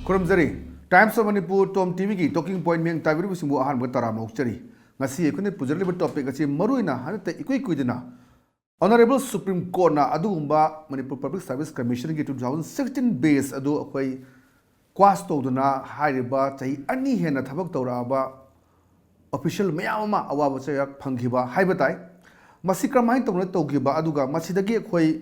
Kurumzari, Times of Manipur, TOMTV ki talking point meng tabiri busimbu ahan bertaram lokchari. Ngasi ekune pujarli topic asi maruina hanate ikui kuidina. Honorable Supreme Court na adugumba Manipur Public Service Commission ki 2016 base adu akwai kwas toduna hairiba chahi ani hena thabak tawraba official mayama awaba chayak phangkiba haibatai. Masi kramai tawna tawkiba aduga masidagi akwai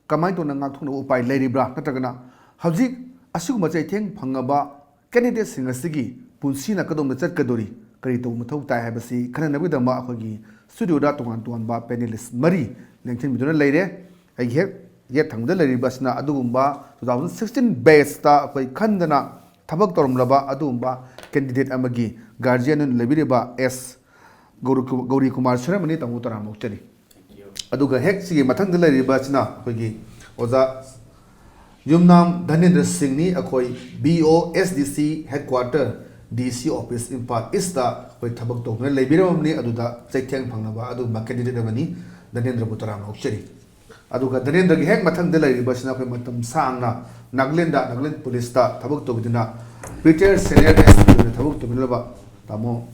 kamai tawna ngakthuna upai leiribra natragana hawjik asuguma chaitheng phangaba candidate singasigi punsina kadom chat kadori kari to muthau tai habasi khananabi dama akhoi studio da tongan ba panelist mari lengthin miduna leire ai ye thangda leiribasna adugumba 2016 base ta akhoi khandana thabak torumlaba adugumba candidate amagi guardian lebiriba s Gauri Kumar Sharamani tamu taram chari aduga hek sigi mathangda leiribasna akhoi oza Yumnam Dhanendra Singh ni akhoi BOSDC headquarter DC office Impal East-ta akhoi thabak tawna leibiramni aduda chaitheng phangnaba adu candidate amani Dhanendra Butaram Okchari aduga Dhanendra gi hek mathangda leiribasna akhoi matam sangna Nagaland police ta thabak tawbidina retired senior SP na thabak tawbilaba tamo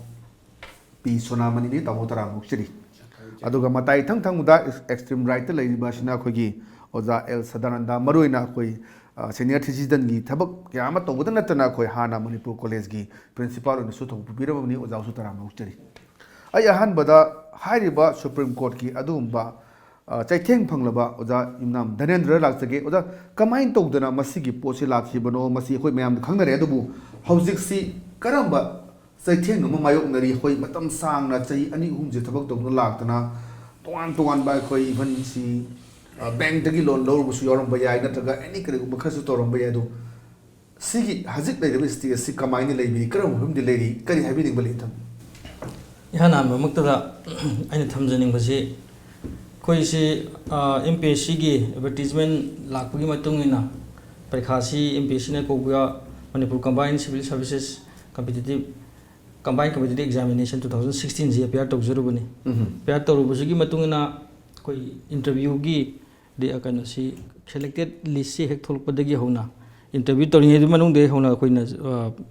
P Sonamani ni tamo taram Okchari aduga matai thangmuda extreme right ta leiribasna akhoi gi Oza El Sadananda Maruina koi senior citizen gi thabak kyama tawbada natana koi hana Manipur college gi principal on su thobu birabani oza su taram uchari ai ahan bada hairiba supreme court ki adumba chaitheng phanglaba oza imnam Dhanendra laksage oza kamain tawdana masigi posi lakhibano masi koi mayam khangnare adubu hawjik si karamba chaitheng no mayok nari koi matam sangna chai ani hum je thabak tawna laktana toan ba koi even si bank dagi loan lower busu yorom bayai natraga any kare bakhasu torom bayai do sigi hazik lai debi sti si kamai ni leibi karam hum di leiri kari habi ning bali tham yana mamakta da aina thamjaning basi koi si MPSC gi advertisement lakpagi matungina parikha MPSC na kobuya Manipur Combined Civil Services Combined Competitive Examination 2016 ji appear tawjarubani appear tawrubasi matungina koi interview gi de akana si selected list si hek tholpadagi hona interview toringe du manung de hona koina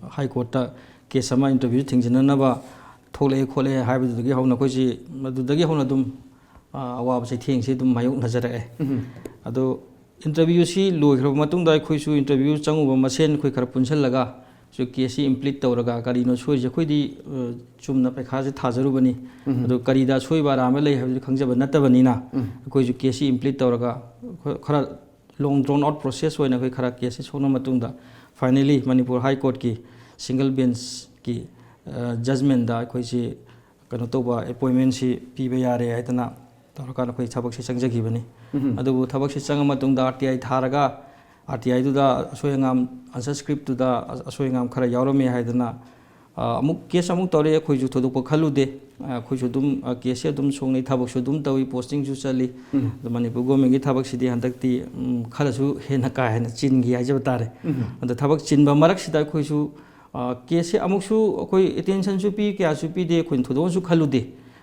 high court ta case sama interview thingjana na ba thole khole haibu dagi hona koi si madu dagi hona dum awa se thing si dum mayuk nazara e ado interview si loikhra matung dai khoi su interview changu ba masen khoi khar punsal laga so case si implement tawraga kari no soi je khoi di chumna pekha se thajaru bani ado kari da soi ba rama lei habi khangjaba natabani na khoi ju case si implement tawraga khara long drawn out process hoina khoi khara case si sona matung da finally Manipur High Court ki single bench ki judgment da khoi si kano toba appointment si piba yare aitana tawraka khoi thabak si changjagi bani adu thabak si changa matung da RTI tharaga RTI du da asoyangam answer script du da asoyangam khara yaurame haidana amuk case amuk tore khoi ju thodok khalude khoi ju dum case dum songnei thabak su dum tawi posting ju chali Manipur government gi thabak sidi handakti khala su hena ka hena chin gi haja batare and thabak chin ba marak sida khoi su case amuk su khoi attention su pi kya su pi de khoi thodon su khalude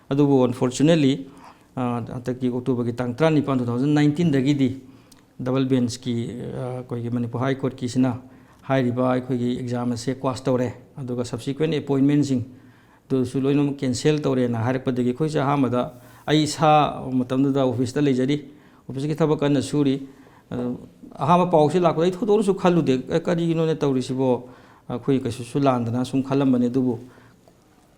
adu unfortunately ataki October gi tang 3 2019 dagi di double bench ki koi Manipur High Court ki sina hairiba koi gi exam se pass tawre aduga subsequent appointment sing to su loinam cancel tawre na harik padagi khoi cha hamada ai sa matam da office ta lejari office ki thabak an suri ahama paw se lakoi thodor su khalu de kari no ne tawri sibo khoi ka su landana sum khalam bane dubu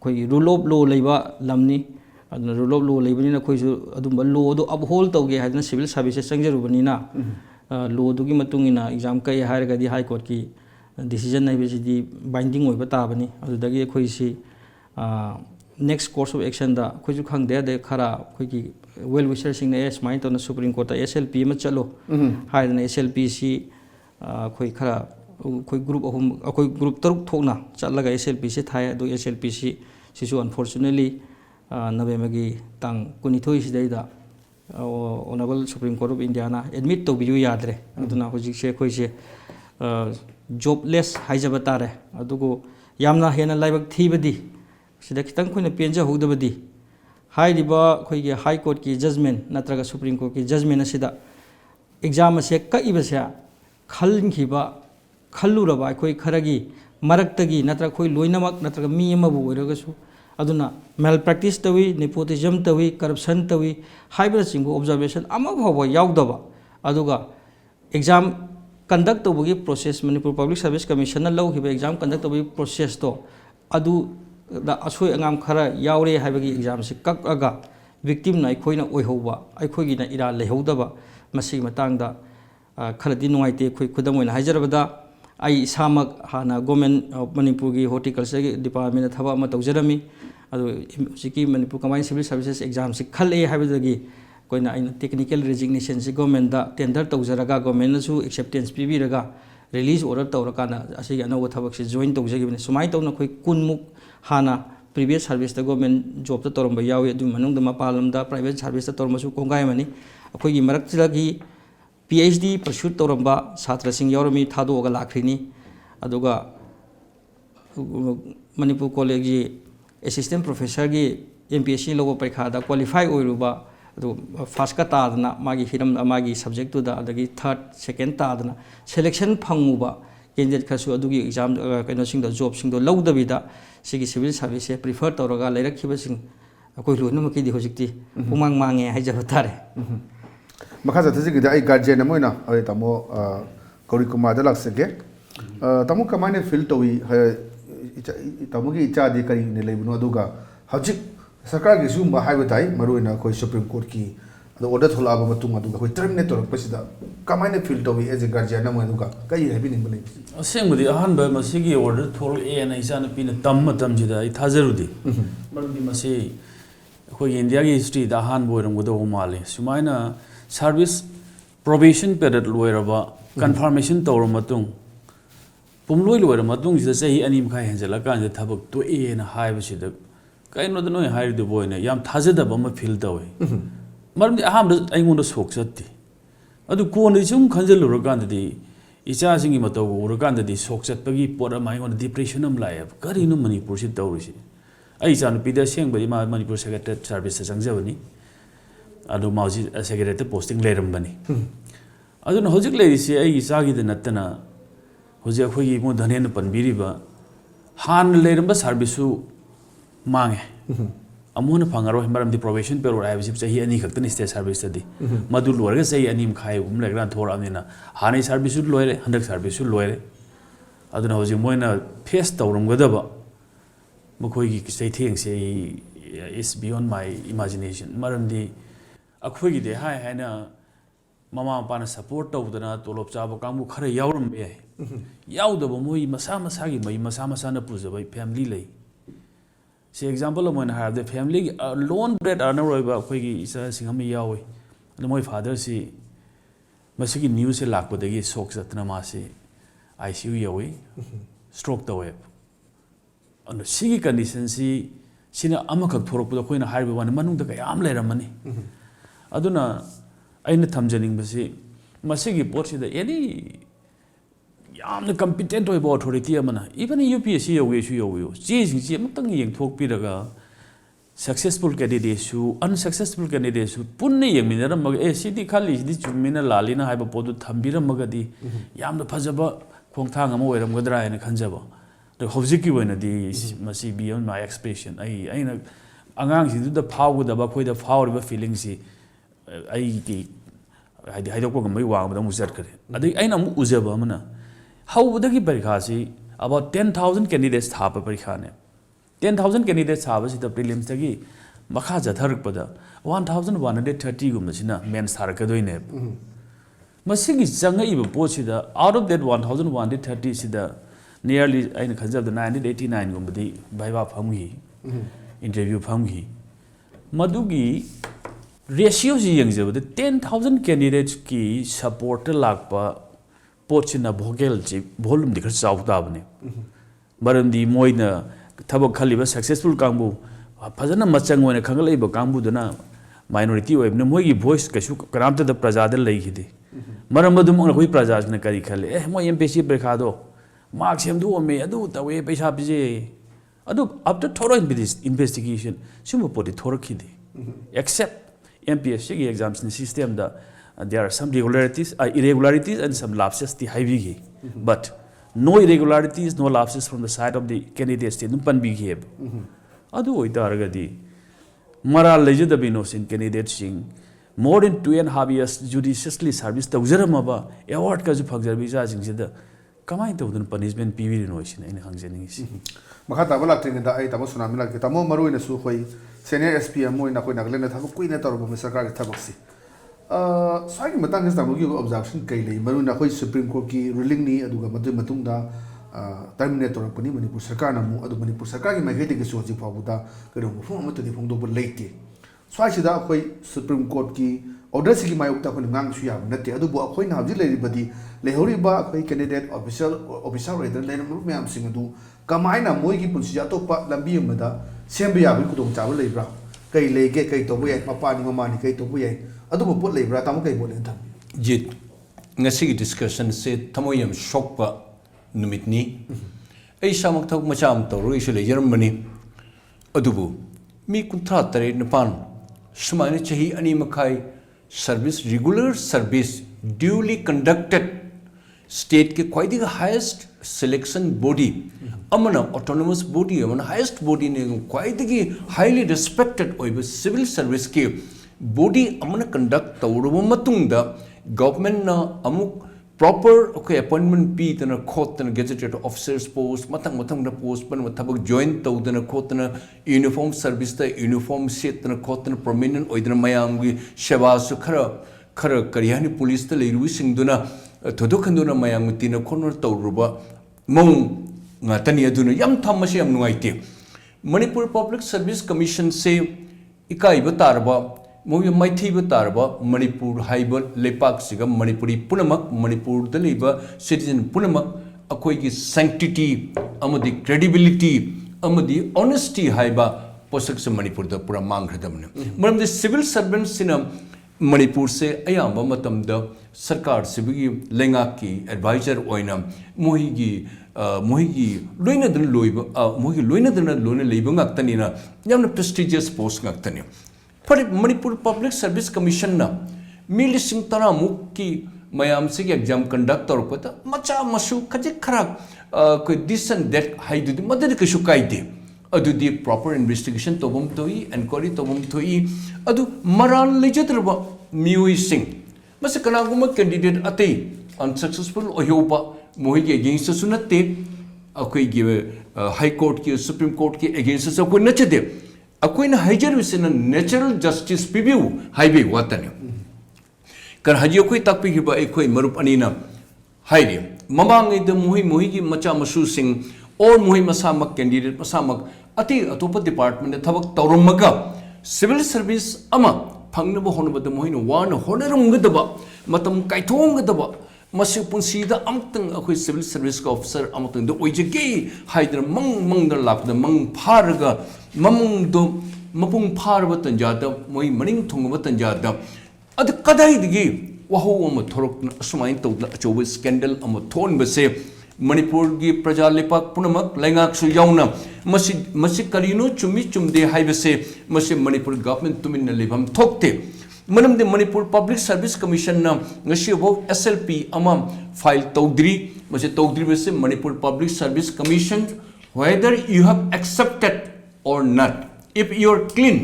khoi rule of law leiba lamni rule of law leibani na khoi su adum law do uphold tawge hadna civil services changjaru bani na law du gi matungina exam kai hairaga di high court ki decision nai besi binding oi bata bani adu dagi khoi si next course of action da khoi ju khang de khara khoi ki well wisher sing na s mind on Supreme Court SLP ma chalo haidana SLP si khoi khara khoi group ahum khoi group taruk thokna chalaga SLP si thai adu SLP si sisu unfortunately November gi tang kunithoi sidaida Honorable Supreme Court of India na admit to biyu yadre aduna hojik se khoi se jobless haijabatare adugo yamna hena laibak thibadi sida kitang khoina penja hogdabadi hairiba khoi gi High Court ki judgment natraga Supreme Court ki judgment asida exam se ka ibasa khalin khiba खल्लुरबा अखोई खरगी मरक्तगी नत्र अखोई लोइनमक नत्र मी अमबु ओइरगसु अदुना malpractice तवी नेपोटिज्म तवी करप्शन तवी हाइब्रा चिंगो ऑब्जर्वेशन अमा भाव यावदबा अदुगा एग्जाम कंडक्ट तौबगी process Manipur public service commission लौखिबा एग्जाम कंडक्ट तौबगी प्रोसेस तो अदु दा असोय अंगाम खरा यावरे हाइबगी एग्जाम से ककगा विक्टिम ना अखोइना ओइहौबा अखोइगिना इरा लेहौदबा मसी मतंगदा खरदी नुवाइते अखोइ खुदम ओइना हाइजरबदा आई इसामक हाना गवर्नमेंट ऑफ मणिपुर की हॉर्टिकल्चर की डिपार्टमेंट थबा अमा तौजरमी अदु सिकी Manipur combined civil services exam से खले हाइबदगी कोइना आइन टेक्निकल रेजिग्नेशन से गवर्नमेंट दा टेंडर तौजरगा गवर्नमेंट सु एक्सेप्टेंस पीबीरगा रिलीज ऑर्डर तौरकाना असिगी अनौ थबक से जॉइन तौजगिबने सुमाइ तौना कोइ कुनमुक हाना प्रीवियस सर्विस दा गवर्नमेंट जॉब दा तौरम यावे अदु मनुंग दा मपालम दा प्राइवेट सर्विस दा तौरमसु कोंगाय मनी अखोइगी मरक्तिलगी PhD pursuit तौरम्बा छात्र सिंह यावरमी थादोगा लाखरिनी अदुगा मणिपुर कॉलेज की असिस्टेंट प्रोफेसर की MPSC लोगो परीक्षा दा क्वालिफाई ओइरुबा अदु फर्स्ट का तादना मागी हिरम मागी सब्जेक्ट टू दा अदगी थर्ड सेकंड तादना सिलेक्शन फंगुबा कैंडिडेट खसु अदुगी एग्जाम कइनो सिंग दा जॉब सिंग दो लौदबिदा सिगी सिविल सर्विस से प्रिफर तौरगा लेरखिबा सिंग अकोइ लोनमकी दि होजिकती पुमांग मांगे हाइजब तारे मखा जाथजिगिदा आई गार्जियन अमोइना अरे तमो कौरी कुमार दा लाक्सगे तमो कमाने फील तोई तमो की इच्छा दि करी ने लेबनो अदुगा हजिक सरकार की सुम हाइबे ताई मरुइना कोई सुप्रीम कोर्ट की ऑर्डर थोलाबा मतुंग अदुगा कोई टर्मिनेट तोरकपसिदा कमाने फील तोई एज ए गार्जियन अमो अदुगा कई हैबी निंबले असेंबुदी अहानबा मसिगी ऑर्डर थोल ए ना इसाना पिना तम मतमजिदा आई थाजरुदी मरमदी मसे कोई इंडिया की हिस्ट्री दा अहान बोरंगदो माले सुमाइना सर्विस प्रोबेशन पीरियड लोइरबा कन्फर्मेशन तौर मतुंग पुमलोइ लोइर मतुंग जिदा सही अनी मखाय हेंजला कान थबक तो ए ना हाइबसिदा कइनो दनो हाइरदो बोयने याम थाजदब म फील तवे मरमदि अहाम आइगोंद सोक सत्ति अदु कोन सुम खंजलुर कांददि इचा सिंगी मतौ उर कांददि सोक सत्पगी पोर माइगोंद डिप्रेशन अम लायब करिनो मणिपुर सि तौरिसि आई चान पिदा सेंगबदि मा मणिपुर सेक्रेटरी सर्विस संगजबनी अदु माउजी सेक्रेटरी पोस्टिंग लेरमबनी अदुन होजिक लेरिसि आई इचागी द नत्तना होजि अखोगी मो धनेन पनबिरिबा हान लेरमबा सर्विसु मांगे अमोन फंगारो मरमदि प्रोबेशन पेरोड आइबसि चाहि अनि खक्तनि स्टेट सर्विस दि मदु लोरगा चाहि अनि मखाय उम लेग्रान थोरामनिना हानै सर्विसु लोयरे हंडक सर्विसु लोयरे अदुन होजि मोइना फेस तौरमगदबा मखोगी चैथेंगसे इज बियॉन्ड माय इमेजिनेशन मरमदि अखोगी दे हाय हायना ममा पाना सपोर्ट तौदना तोलोब चाबो कांगु खरे यावरम बे यावदबो मोइ मसा मसागी मई मसा मसाना पुजबै फैमिली लई से एग्जांपल मोइन हार the family lone bread earner रोइबा अखोगी इसा सिंगम यावे अद मोइ फादर सी मसिगी न्यूज से लाकपदगी शोक जतना मासे ICU यावे स्ट्रोक तवे अन सिगी कंडीशन सी सिना अमखक थोरकपद खोइना हारबे वान मनुंग द कयाम लेरमनी अदुना अइन थमजनिंगबसी मसिगी पोर्सिदा एनी यामना कॉम्पिटेंट होइबो अथॉरिटी अमना इवन UPSC योगेसु योगयो चेजिंगसी अमतंग येंथोकपिरगा सक्सेसफुल कैंडिडेट सु अनसक्सेसफुल कैंडिडेट सु पुन्ने येंमिनरमग ए सिदी खाली सिदी चुमिना लालिना हाइबो पोदु थम्बिरमगदी यामना फजबा खोंथांग अम ओइरमगदरा हैन खंजबा द हौजिकी वइनदी मसी बियॉन्ड माय एक्सप्रेशन आइना अंगांग सिदु द फावगदबा खोइदा फावरिबा फीलिंग सी आई की हाइदोको गमै वांगबदा मुजर करे अदि आइना मु उजबा मना हाउबदगी परीक्षा सी about 10,000 candidates थाप परीक्षा ने 10,000 candidates थाबसिदा प्रीलिम्स तगी मखा जथरकपदा 1,130 गुमसिना मेंस थारकदोइने मसिगी जंगइबो पोसिदा out of that 1,130 सिदा nearly आइन खजब 989 गुमबदी भाइबा फंगी इंटरव्यू फंगी मदुगी रेशियो जी यंगजबद 10,000 कैंडिडेट्स की सपोर्ट लाकपा पोचिना भोगेल जी वॉल्यूम दिखर चाउताबने मरमदी मोइना थबक खलिबा सक्सेसफुल कांगबु फजना मचंग ओने खंगलैबा कांगबुदना माइनॉरिटी ओइबने मोइगी वॉइस कछु करामते द प्रजाद लैखिदे मरमदुम अखोइ प्रजाजने करी खले ए मोइ MPSC परीक्षा दो मार्क सेमदु ओमे अदु तवे पैसा पिजे अदु आफ्टर थोरो इन्वेस्टिगेशन सुम पोति थोरखिदे accept MPSC exams system there are some irregularities and some lapses the high but no irregularities, no lapses from the side of the candidates. Dum pan big heb. Adu oitaragadi. Mara legend innocent candidates sing more than 2.5 years judiciously service the Uzaramaba award Kazu Pagzer visa sing Kamai to the punishment PV notion in Hangzenis. Makata thing that I was on Amila, Tamo Maru in a Suhoi, Senior SPM in Aquina Glen, have a queen at Mr. Tabaxi. So I can Matang is the Mugu observation Kaili, Maruna Hoi Supreme Court key, ruling ni Aduga Matunda, Terminator of Manipur Sakana, Adu Manipur Sakaki, my hating is Soji Pabuda, Guru to the Pondobo late. So I should have Supreme Court key, or dressing my Octagon Gangsha, Nati Adubo, Queen of the body, Lehoriba, candidate official rather than Mum Singadu, Kamaina, Moiki Punsiato, Lambiumada, Sambia, we could travel Libra, Kay Lake, Kay Towe, Mapani, Mamani, Kay Towe, Adubo put Libra, Tamoke Bolenta. Jit, Nasi discussion said Tamoyam Shokpa Numitni, A Samaktok Macham to Ruishly Germany, Adubu, Mi Kuntratare Napan, Sumani Chahi Animakai, service, regular service, duly conducted. State के quite the highest selection body, amana autonomous body, amana highest body ने quite the highly respected over civil service के body amana conduct तौरव मतुंगा government ना अमुक proper okay appointment P तना court तना gazetted officers post Matang ना post पर मतबक join तौ तना court तना uniform service ता uniform set तना court तना prominent ओइदना मयांगी शेवासु खरा करियानी पुलिस ता लेरुई सिंधुना Todokanduna Mayamutina corner Tauruba, Mong Natania Duna, Yam Tamasi am Nuaiti. Manipur Public Service Commission say Ikai Batarba, Moya Mighty Batarba, Manipur Haiber, Lepak Sigam, Manipuri Punamak, Manipur the Labor, Citizen Punamak, Akoigi sanctity, Amadi credibility, Amadi honesty Haiba, Posaks Manipur the Puramang Redamna. Madam the civil servants in a Manipur से अयाम्बा मतमदा सरकार सिबगी लेंगा की adviser ओइना मोहिगी लोइना दन लोइबा मोहिगी लोइना दन लोने लेबा ngaktanina yamna prestigious post ngaktanina पर Manipur public service commission ना मिलिसिंग तरा मुक की मयाम से एग्जाम कंडक्ट तौर पर मचा मसु खजे खराब कोई दिस एंड दैट हाइदुदी मदद के शुकाइदे अदुदी प्रॉपर इन्वेस्टिगेशन तोबम तोई एनक्वायरी तोबम तोई अदु मरान लेजत्रबा मियुई सिंह मसे कनागुमा कैंडिडेट अते अनसक्सेसफुल ओयोबा मोहि के अगेंस्ट सुनते अकोई गे हाई कोर्ट के सुप्रीम कोर्ट के अगेंस्ट से कोई नचदे अकोई न हाइजर विसन नेचुरल जस्टिस पिबिउ हाइबे वातने कर हजियो कोई तकपी के बा एकोई मरुप अनीना हाइरे ममांग इद मोहि की मचा मसु सिंह और मोहि मसामक कैंडिडेट मसामक अति अतोप डिपार्टमेंट थबक तौरमगा सिविल सर्विस अमा फंगनब होनबद मोहिन वान होनरमगदबा मतम काइथोंगदबा मसे पुंसीदा अमतंग अखोई सिविल सर्विस का ऑफिसर अमतंग दो ओइजगे हाइदर मंग लापद मंग फारगा ममंग दो मपुंग फारब तंजादा मोहि मनिंग थोंगब तंजादा अद कदाइदगी वहो अम थोरक असमाइन तौद अचोब स्कैंडल अम थोनबसे मणिपुर की प्रजा लेपाक पुनमक लेंगाक याउना मसी करीनो चुमी चुमदे हाइबसे मसी मणिपुर गवर्नमेंट तुमिन लेबम थोकते मनमदे मणिपुर पब्लिक सर्विस कमीशन ना ngasibo SLP ama file tawdri mase tawdri bese Manipur Public Service Commission whether you have accepted or not if you are clean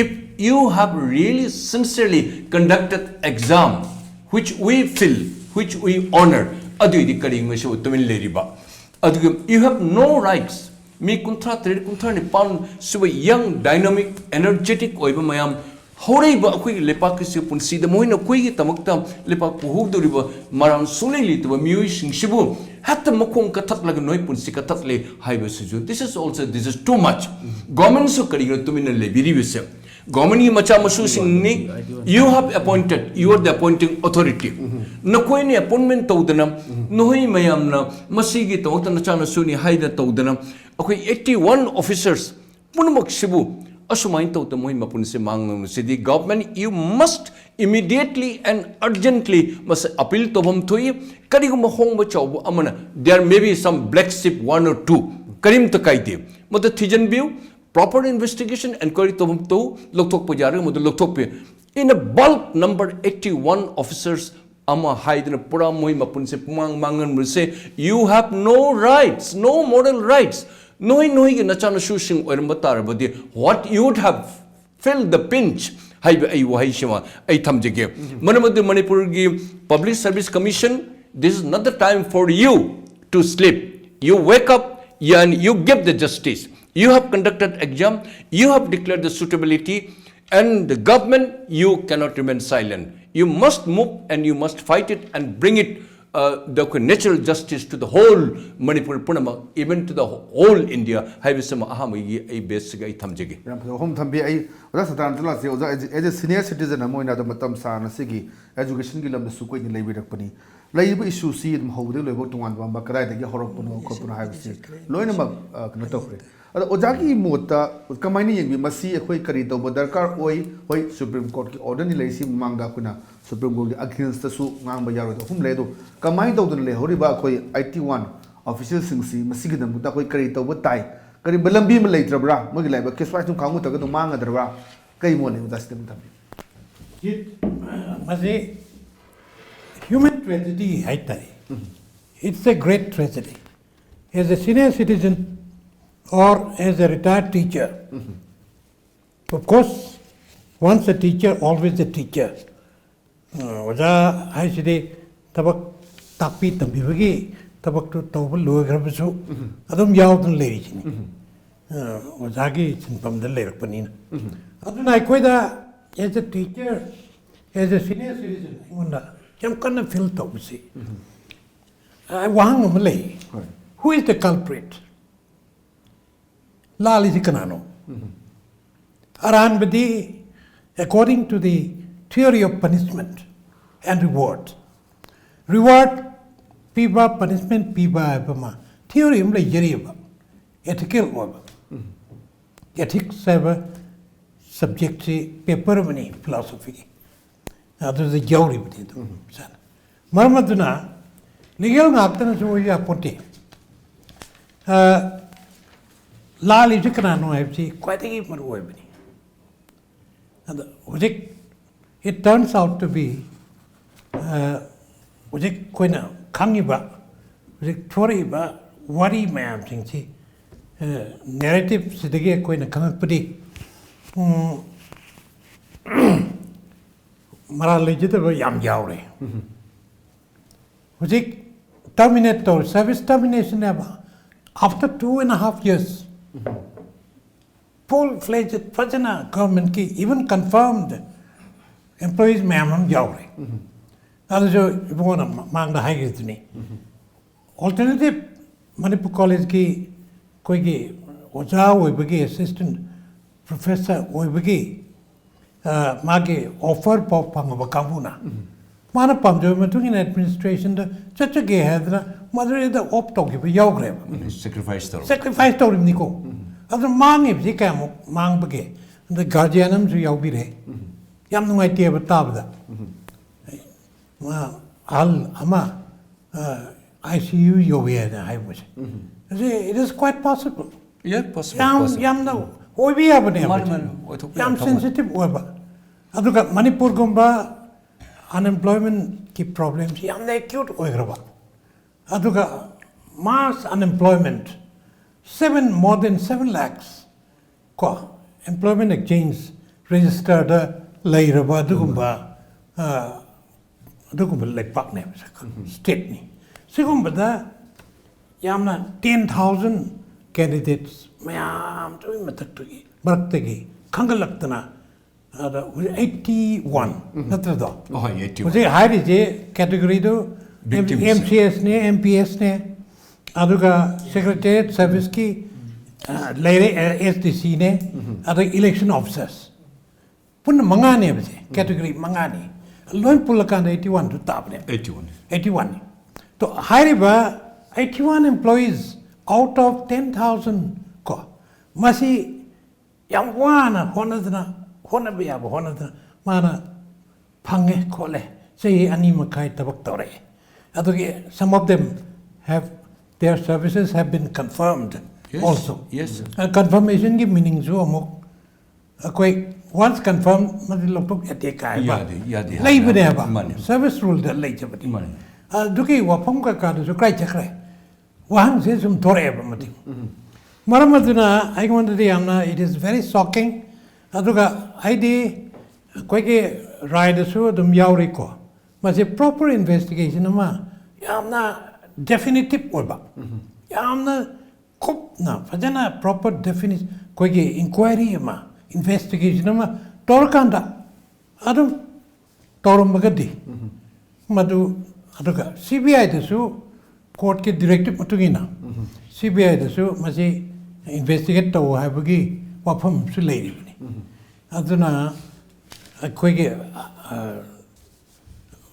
if you have really sincerely conducted exam which we feel which we honor अदुइदी करिंग में शो तुमिन लेरिबा अदुग you have no rights मी कुंत्रा त्रेड कुंत्रा ने पान सुबह young dynamic energetic ओइबा मयाम होरेबा अखोई लेपाक से पुंसी द मोहिन अखोई की तमकता लेपाक पुहुग दोरिबा मारान सुले लितबा मियुई सिंगसिबु हत मखों कथक लग नोई पुंसी कथक ले highway Suju this is too much government सो करिंग तुमिन लेबिरी बिसे government की मचा मसु सिंगनी you have appointed you are the appointing authority नकोई ने appointment तौदना नोई मयामना मसी की तौत नचाना सुनी हाइदा तौदना अखोई 81 officers पुनमक सिबु असुमाइन तौत मोहि मपुन से मांग सिदी government you must immediately and urgently must appeal तोबम थोई करिगुम होंग बचाओ अमना there may be some black sheep one or two करीम तकाइदे मत थिजन बिउ proper investigation inquiry tobam to lokthok pujare mod lokthok pe in a bulk number 81 officers ama haidna pura moi mapun se pumang mangan muse you have no rights, no moral rights. Noi gi nachana shushing oirmatar bodi what you would have felt the pinch haiba ai wahai shima ai thamjege manamadu Manipur gi Public Service Commission. This is not the time for you to sleep. You wake up and you give the justice. You have conducted exam, you have declared the suitability, and the government, you cannot remain silent. You must move and you must fight it and bring it the natural justice to the whole Manipur Punama, even to the whole India. Haibisama ahami a basic thamjigi. Home Thambi, I was as a senior citizen, a moina the Matam Sana Sigi, education gilam the Suku in Labour Company. Labor issue see them how they live to one Bakara, the Horopono, Copona Hive. Loinama Knatokre. Ojaki Mota, Kamani, we must see a quick carito, but there car oi, Supreme Court order ni lazy manga kuna, Supreme Court against the Su Mamba Yaro, whom Ledo, Kamai Dog Le Horiba Koi IT1, official Singsi, Masigam, Mutako Carito, what tie, Caribalambi later, bra, Mugila, but Kiswai to Kamuta to Manga, the bra, Kaimoni, that's them. Human tragedy, I tell you. It's a great tragedy. As a senior citizen or as a retired teacher, of course, once a teacher, always a teacher. Waja, I say, tabak tapi tambivagi, tabak to tobal lograbasu, Adam Yaudan lady. Wazagi, Simpam the Lair Panina. Adon I quite as a teacher, as a senior citizen, I wonder. I'm going to feel to I want to Malay. Who is the culprit? Lali Sikanano. Aran Badi, according to the theory of punishment and reward. Reward, Piba, punishment, Piba, Abama. Theory of Jeriba. Ethical over. Ethics have subject paper money philosophy. That is the Jowry. Marmaduna, legal Naptan Zoya Ponte. Lali Jikanano, I see quite a game of webby. It turns out to be Ujik Quina, Kangiba, Ujik Toriba, Wari Mam, think narrative Sidige Quina Kanapudi. Mara legitimate yam yauri. Was it terminated service termination ever? After 2.5 years, full-fledged Fajana government key even confirmed employees ma'am yauri. That is one among the highest. Alternative Manipur College key Koigi Oja Webegi assistant professor Webegi. Magi offer pop Pangabakabuna. Mana Pamjo in administration, the Chacha Gay Hadra, mother the optok of Yogreb. Sacrifice to him, Nico. Other Mang if they come, Mang Bagay, the guardianums we Yaubire. Yam no idea about Tabda. Al Ama, I see you, Yovia, I was. It is quite possible. Yeah, possible. Yam no. We have an Yam sensitive over. Aduka Manipur Gumba unemployment keep problems. Yam they cute over. Aduka mass unemployment. More than 7 lakhs. Employment exchange registered Lairaba Dugumba Dugumba like Paknam state ni. Sigumba Yamna 10,000 candidates. Mayam to Mataki, Bartagi, Kangalakana, 81. Oh, 81. Was a high category to MCS, MPS, Aduga Secretariat, Service Key, SDC, other election officers. Pun Mangani, category Mangani. Loan Pulakan 81 to Tabne. 81. To Hariba, 81 employees out of 10,000. Masi Yamwana, Honabia, Mana Pange Kole, say Animakai Tabaktore. Some of them have their services have been confirmed also. Yes. Confirmation give meaning Zoomok once confirmed, madi loktok ate kai ba. Yadi. Lay bane ba. Money. Service rule da lay jabati. Money. Duki wapam ka ka du krai chakre. Wahang se sum tore ba mati. Maramaduna I want to amna it is very shocking. Aduga ID koi ke ride su dum yauri ko. Mas a proper investigation ama yamna definitive oba. Yamna kop na fajana proper definition koi ke inquiry ama investigation ama torkanda adum torum magadi. Madu aduga CBI dasu court ke directive matugina. CBI dasu masi investigate to habagi wapam su lady. Aduna koi ke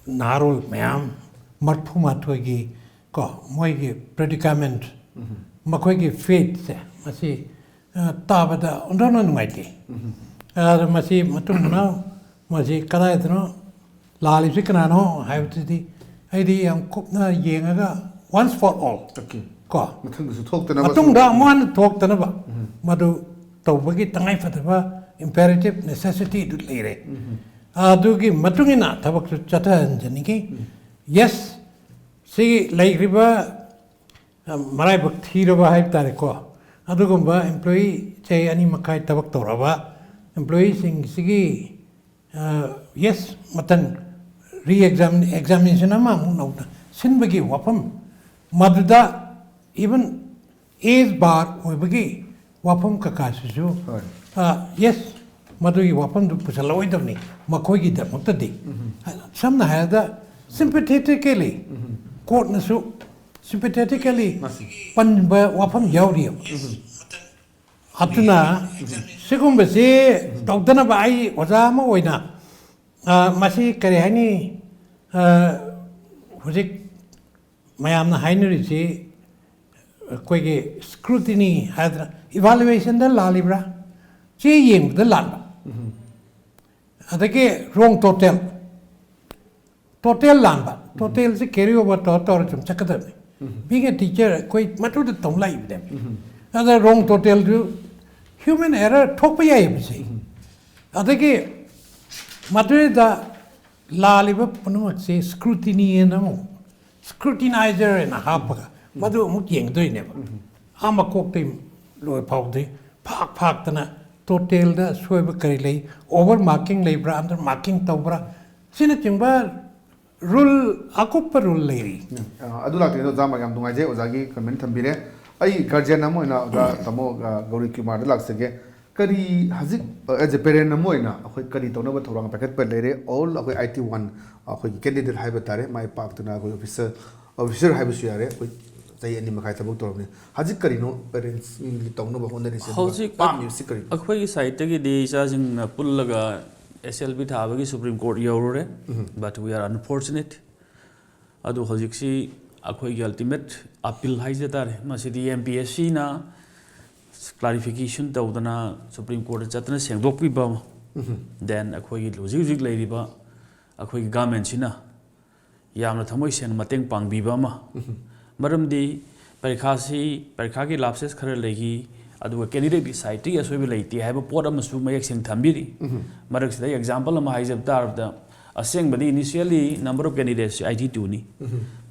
narrow mayam marpu matwagi ko moigi predicament makoigi fate se masi tabada undona nuaiti masi matum na masi kada itno lali sikana no haibti aidi am kopna yengaga once for all Okay. ko Mathang talk to matung da mon talk tana ba madu tawbagi tangai fataba imperative necessity du leire adugi matungina tabak chata janiki yes si like riba marai bakthi roba hai tare ko adugumba employee chai ani makai tabak toraba employee sing sigi yes matan examination ama mu sinbagi wapam maduda even age bar oibagi wapam kakasuju yes Madui wapam du pusaloi doni makoigi da mutadi. Samna hada sympathetically court nasu sympathetically panba wapam yauri. Atuna segumba se dogdana bai wazama oina masi kare hani hujik mayamna hainuri se koige scrutiny hadra evaluation da lalibra che yeng da lan adake wrong total lamba total se carry over to chum chakadam being a teacher koi matu de tom lai them other wrong total do human error thok pa yai bisi adake matu da laliba punumak se scrutiny na scrutinizer na hapaga madu muk yeng doi ne ama kok tim loi pau de phak tana total da soiba kari lei over marking lei bra under marking tawbra sina chingba rule akup rule lei adu la tino jama gam dungai je ozagi comment thambire ai guardian amo ina ga tamo gauri kumar da laksege kari hazik as a parent amo ina akhoi kari tona ba thorang packet per lere all akhoi IT1 akhoi candidate haiba tare mai pak tuna akhoi officer haiba su yare akhoi tai ani makai tabuk torne hazik kari no parents in tawno ba honda ni se Hojik pam music kari akhoi side tagi de cha jing pullaga SLB thabagi Supreme Court yaurore but we are unfortunate adu hojik si akhoi gi ultimate appeal haijatare masidi MPSC na clarification tawdana Supreme Court chatna sengdok pi ba then akhoi gi logic lei riba akhoi government sina yamna thamoi sen mateng pangbi ba ma maramdi parikha ki lapses khara legi adu candidate ki site ya soibi leiti haiba pot amasu mayek sing thambiri marak sida example ama haijab tar da aseng bani initially number of candidates IT2 ni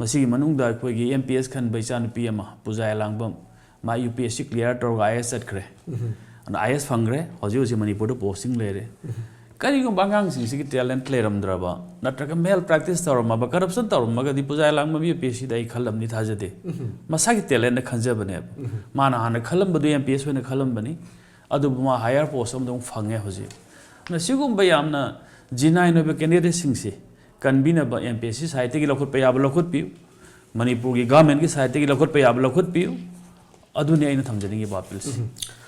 masi manung da koi gi MPS khan baichan PM pujai langbam ma UPSC clear tor IS at kre and IS fangre hoji Manipur do posting lere kari ko bangang sing sigi talent clearam draba natraka male practice tarma ba corruption tarma ga di pujai lang ma UPSC dai khalam ni thajade masagi talent na khanja bane mana hana khalam badu MPS wena khalam bani adu ma higher post am dong fange hoji na sigum ba yamna G9 no be candidate sing se kanbina ba MPSC site gi lokhut pa yab lokhut pi Manipur gi government gi site gi lokhut pa yab lokhut pi adu ne aina thamjani gi bapil si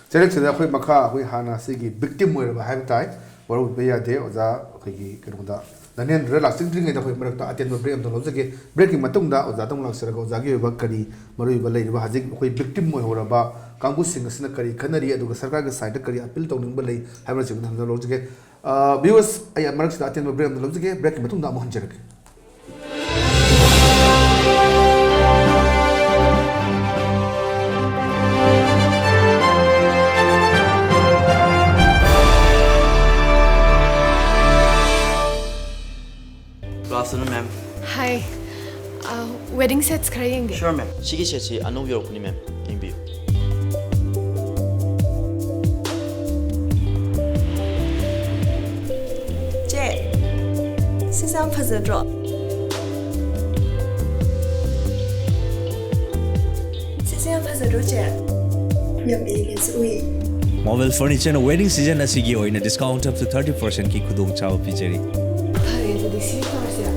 select da khoi makha khoi hana sigi victim mo ba haim tai waru be ya de oza khoi gi kerunda danen relax string da khoi marak ta aten no break am dong lobjage breaking matung da oza tong lang sera ga oza gi ba kari maru ba lei ba hajik khoi victim mo hora ba kangbu sing asna kari khanari adu ga sarkar ga side kari appeal tong ning ba lei haimra sing tham da lobjage viewers ay marak sta aten no break am dong lobjage breaking matung da mo hanjarake wedding sets khara yenge. Sure, ma'am. Sigi setsi anu yorokuni, ma'am. Yengbiyu. Che, sisam phazadro. Sisam phazadro che. Yam elegance ui. Mobile furniture wedding season asigi oina discount up to 30% ki khudong chao pijari. Phare to disi tarsia.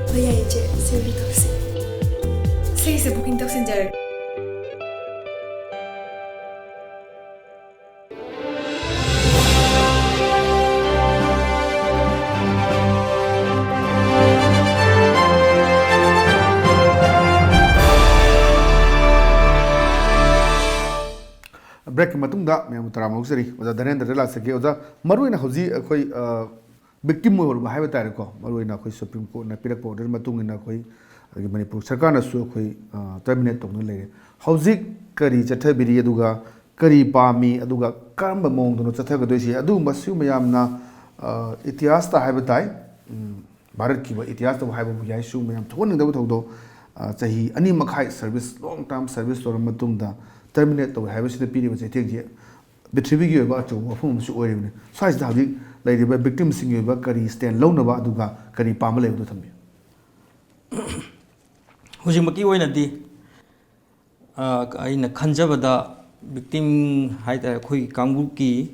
Bhaiya che, sevi tarsi. Se booking tak senjar. Break की मतुंग दा मैं मुतरा मौसरी ओजा धरेंद्र रेला सके ओजा मरुइना हौजी अखोई विक्टिम मोर हाइबा तारे को मरुइना अखोई सुप्रीम कोर्ट ना पिरक ऑर्डर मतुंगिना अखोई मणिपुर सरकार ना सु अखोई टर्मिनेट तोंग लेरे हौजी करी चथबिरी अदुगा करी पामी अदुगा करम मोंग दोनो चथगदोसी अदु मसु मयामना इतिहास ता हाइबा ताई भारत की इतिहास तो हाइबा बुयाई सु मयाम थोनिंग दबो थोदो चाही अनि मखाई सर्विस लॉन्ग टर्म सर्विस तोर मतुंगदा terminate to have a period which I think here. Betrivig you about to whom she ordered. So as the lady by victims sing you about Kari stand lone about Duga, Kari Pamela to them. Hujimaki Wenadi in a Kanjavada victim height a quick Kanguki,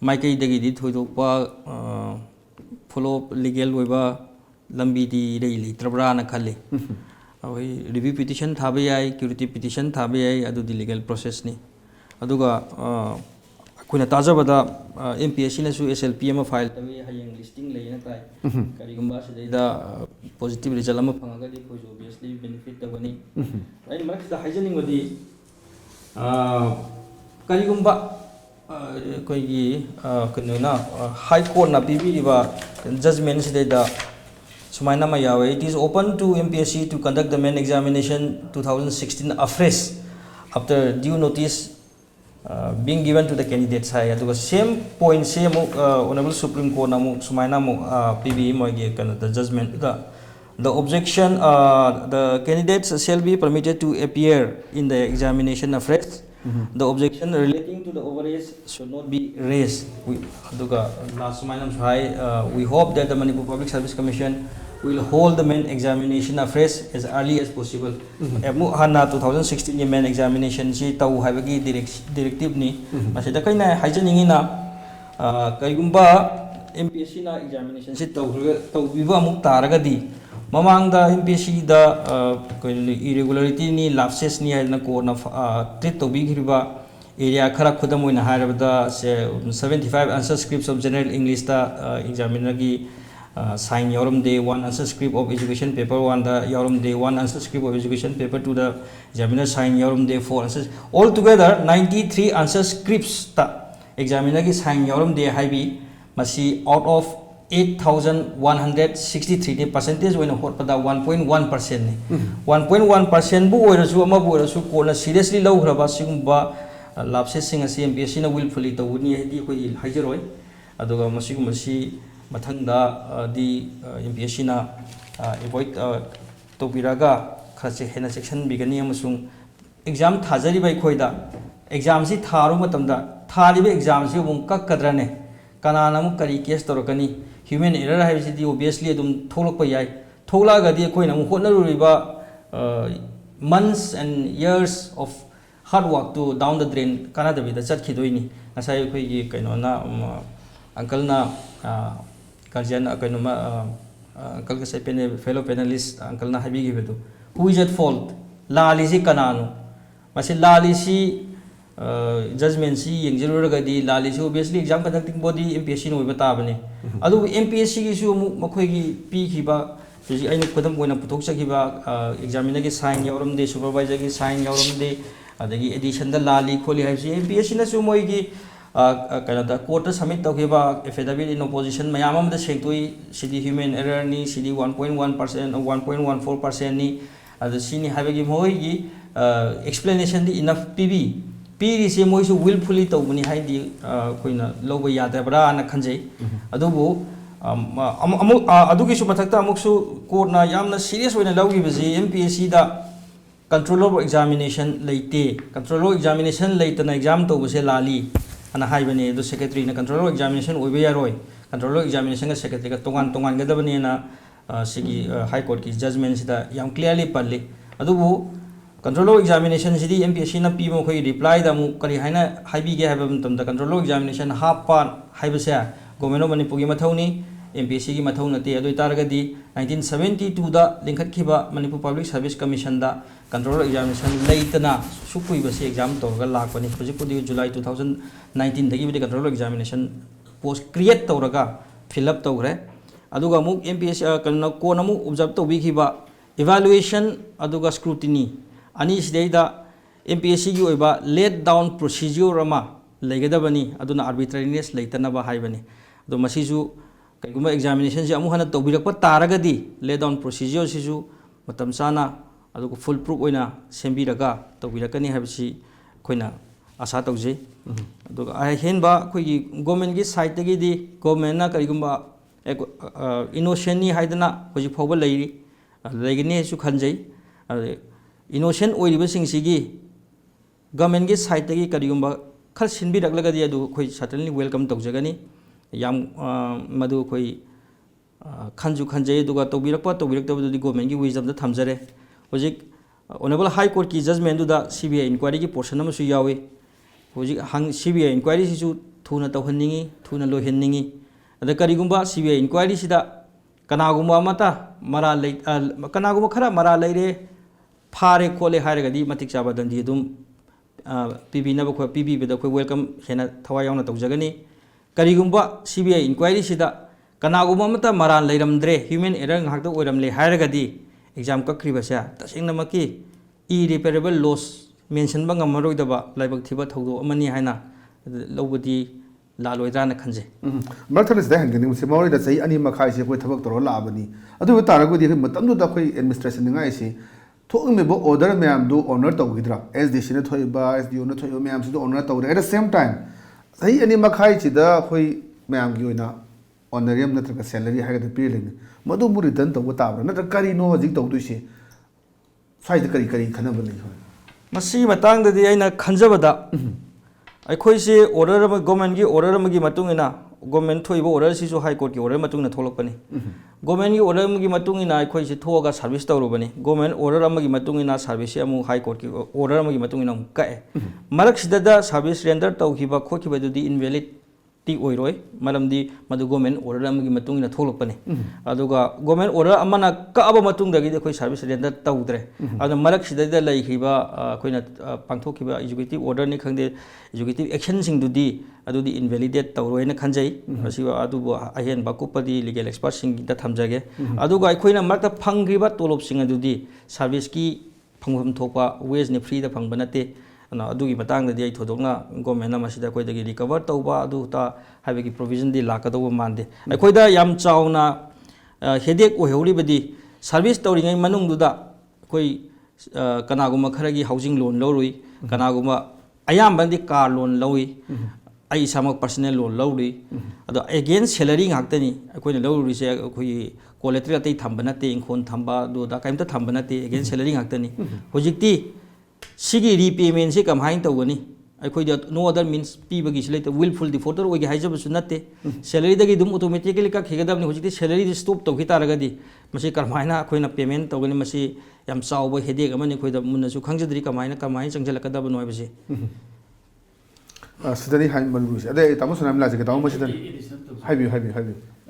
Mikey Degidi to follow legal weba Lambidi Daily, Trabrana Kali. Review petition thabi curity petition thabi adu the legal process ni aduga kuna taja bada MPSC na su SLPM file tabi hayang listing lei na tai karigumba sida positive result ama phanga di ko obviously benefit ta bani ai max da hygienic wadi karigumba koi gi kanuna high court na pb ba judgment sida Sumaina Mayawe, it is open to MPSC to conduct the main examination 2016 afresh after due notice being given to the candidates. The same point, same Honorable Supreme Court namu Sumaina PB moige the judgment. The objection, the candidates shall be permitted to appear in the examination afresh. The objection relating to the overage should not be raised. We hope that the Manipur Public Service Commission will hold the main examination afresh as early as possible. 2016 main examination si tau haibagi directive ni masida kaina haijaningi na kaigumba MPSC na examination si tau biba amuk taragadi mamangda MPSC da irregularity ni lapses ni na ko na treat to bigriba area khara khudam oina harabada 75 answer scripts of general English da examiner gi sign Yoram Day 1 answer script of education paper 1 the Yoram Day 1 answer script of education paper 2 the examiner sign Yoram Day 4 answers all together 93 answer scripts ta examiner ki sign Yoram Day haibi masi out of 8,163 the percentage when hot pada 1.1% ni 1.1% bu oirasu ama bu oirasu kona seriously low hraba singba lapses sing asi MPSC na willfully to ni hedi koi haijeroi aduga masi masi mathangda di MPSC na avoid to biraga khase hena section bigani amasung exam thajari bai khoida exam si tharu matamda thari be exam si mung kakkadrane kanana mu kari case torokani human error haibisi obviously adum tholokpa yai tholaga di koina mu hotnaruriba months and years of hard work to down the drain kanada bi da chat khidoini asai khoi gi kaino na uncle na guardian kaino ma uncle ka sai fellow panelist uncle na habi gi bedu who is at fault lali si kanano masi lali si judgment si yengjiroga di lali si obviously exam conducting body MPSC no bata bane adu MPSC gi su makhoi gi pi khiba ji aina kodam koina puthok sakhiba examiner gi sign yauram de supervisor gi sign yauram de adagi edition da lali kholi haisi MPSC na su moi gi kana da court submit tokhiba affidavit in opposition mayam da sengtoi city human error ni city 1.1% or 1.14% ni adu sini habegi moi gi explanation di enough PB Piri se moisu willfully to buni haidi koina loba yada bra na khanje adubu ꯑꯗꯨꯒꯤꯁꯨ ꯃꯊꯛꯇ ꯑꯃꯨꯛꯁꯨ ꯀꯣꯔꯠꯅ ꯌꯥꯝꯅ serious ꯑꯣꯏꯅ ꯂꯧꯈꯤꯕꯁꯤ MPSCꯗ control of examination leite control of examination leitana exam to buse lali ana haibani do secretary na control of examination oibe yaroi control of examination ga secretary ga tongan ga dabani na sigi high court ki judgment sida yam clearly palli adubu control of examination sidi MPSC na pi mo khoi reply da mu kari haina haibi ge haibam tam da control of examination half part haibase government of Manipur gi mathawni MPSC gi mathau nate adoi taragadi 1972 da linkhat khiba Manipur Public Service Commission da control examination leitana sukui basi exam to ga lakpani hojipudi July 2019 dagi bi control examination post create tawraga fill up tawre aduga muk MPSC kanna ko namu observe to bi khiba evaluation aduga scrutiny ani sideida MPSC gi oiba let down procedure ama legadabani aduna arbitrariness leitana ba haibani do masiju kaiguma examination si amu hana tawbirakpa taragadi lay down procedure sisu matam sana adugo full proof oina sembiraga tawbirakani habisi koina asa tawje adugo ai henba khoi government gi side tagi di government na kaiguma innocent ni haidana hoji phawba leiri legini su khanjai innocent oiriba singsigi government gi side tagi kaiguma khal sinbiraglagadi adu khoi certainly welcome tawjagani yam madu koi khanju khanjay duga tawbirakpa tawbiraktabudi government gi wisdom da thamjare hojik honorable high court ki judgment du da CBI inquiry ki portion am su yawi hojik hang CBI inquiry si su thuna tawhanningi thuna lohenningi ada karigumba CBI inquiry sida kanagumba mata mara lei kanagumba khara mara leire phare khole hairagadi matik chaba dandi dum PB na ba PB be da koi welcome hena thawai yauna tawjagani karigumba CBI inquiry sida kanagumba mata maran leiramdre human error ngakta oiramle hairagadi exam kakribasa tasingna maki irreparable loss mention ba ngamaroi daba laibak thiba thawdo amani haina lobudi laloi khanje marthalis da hangani musi mawri da sei ani makhai se koi thabak toro la abani adu taragudi matam du da koi administration ngai se thokme bo order mayam du honor tawgidra SDC ne thoi ba SDO ne thoi mayam se du honor tawre at the same time sei ani makhai chi da koi mayam gi oina honorarium natraka salary haga de pile madu mu return tawba tabra natra kari no hojik tawdu se sai da kari khanaba le masi matang da di aina khanjabada अखोई से order government की order की मतुंगिना government थोइबो order सिसु high court की order मतुंगिना थोलकपनी गवर्नमेंट की ऑर्डर की मतुंगिना अखोई से थोगा सर्विस तौरबनी गवर्नमेंट ऑर्डर की मतुंगिना सर्विस अमु हाई कोर्ट की ऑर्डर की मतुंगिना काए मरक सिदा सर्विस रेंडर तौखिबा खोखिबदुदी इनवैलिड टी ओइरोय मरमदी मदु गवर्नमेंट ऑर्डर की मतुंगिना थोलकपनी अदुगा गवर्नमेंट ऑर्डर अमना काबा मतुंगदगी अखोई सर्विस रेंडर तौद्रे अद मरक सिदा लैखिबा अखोइना पांथोखिबा एजुकेटिव ऑर्डर नि खंदे एजुकेटिव एक्शन सिंगदुदी अदुदी इनवैलिडेट तौरोयना खंजै असिबा अदुबो अहेन बाकुपदी लीगल एक्सपर्ट सिंग दा थमजागे अदुगा अखोइना मरक फंग्रिबा तोलोब सिंग अदुदी सर्विस की फंगफम थोपा वेज ने फ्री दा फंगबा नते ना अदुगी मतंग दा दि थोदोंना गवर्नमेंट मसिदा कोइदगी रिकवर तौबा अदु ता हाइबेगी प्रोविजन दि लाकदो मानदे अखोइदा याम चाउना हेडेक ओहेउरिबदी सर्विस तौरिङै मनुंगदुदा कोइ कनागुमा खरगी हाउसिंग लोन लौरुई कनागुमा अयामबंदी कार लोन लौई आई सामक पर्सनल लोन लौरुई अदो अगेन सैलरी ngakतनी अखोइना लौरुरिसे अखोइ कोलेटरल अतै थंबा नते इंखोन थंबा दुदा काइमता थंबा नते अगेन सैलरी ngakतनी होजिकती सिगी रीपेमेंट से कमाइन तौगनी अखोइदा नो अदर मीन्स पीबगी सिलेट विलफुल डिफॉल्टर ओगे हाइजबसु नते सैलरी दगी दुम ऑटोमेटिकली का खिगदबनी होजिकती सैलरी स्टॉप तौखि तारगदी मसी करमाइना अखोइना पेमेंट तौगनी मसी याम चाउबो हेडेक अमनी अखोइदा मुन्नसु खंगजदरी कमाइन चंगजलकदब नोइबसे सिदनी हाइ मलुस अदे तामो सनाम लाजे के तामो मसिदन Hibi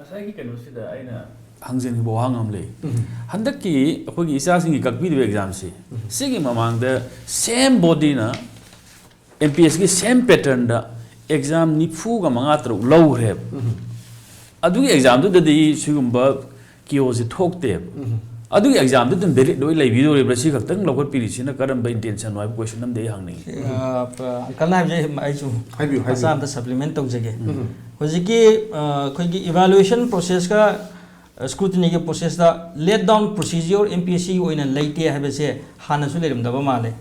ngасai kano sida aina hangjen bo hangam le handak ki akhoi isa sing ki kakbi de exam si sigi mamang da same body na MPSC ki same pattern da exam ni phu ga manga tru low re adu exam du de sigumba kio si thok te adu exam du dum beri doi lai video re brasi khak tang lokot piri sina karam ba intention wai question nam de hangni kalna je ai chu habi asam da supplement tau jage hojiki khoi gi evaluation process ka scrutiny के process दा let down procedure MPSC ओइना लेते हाबसे हाना सु लेरम दबा माले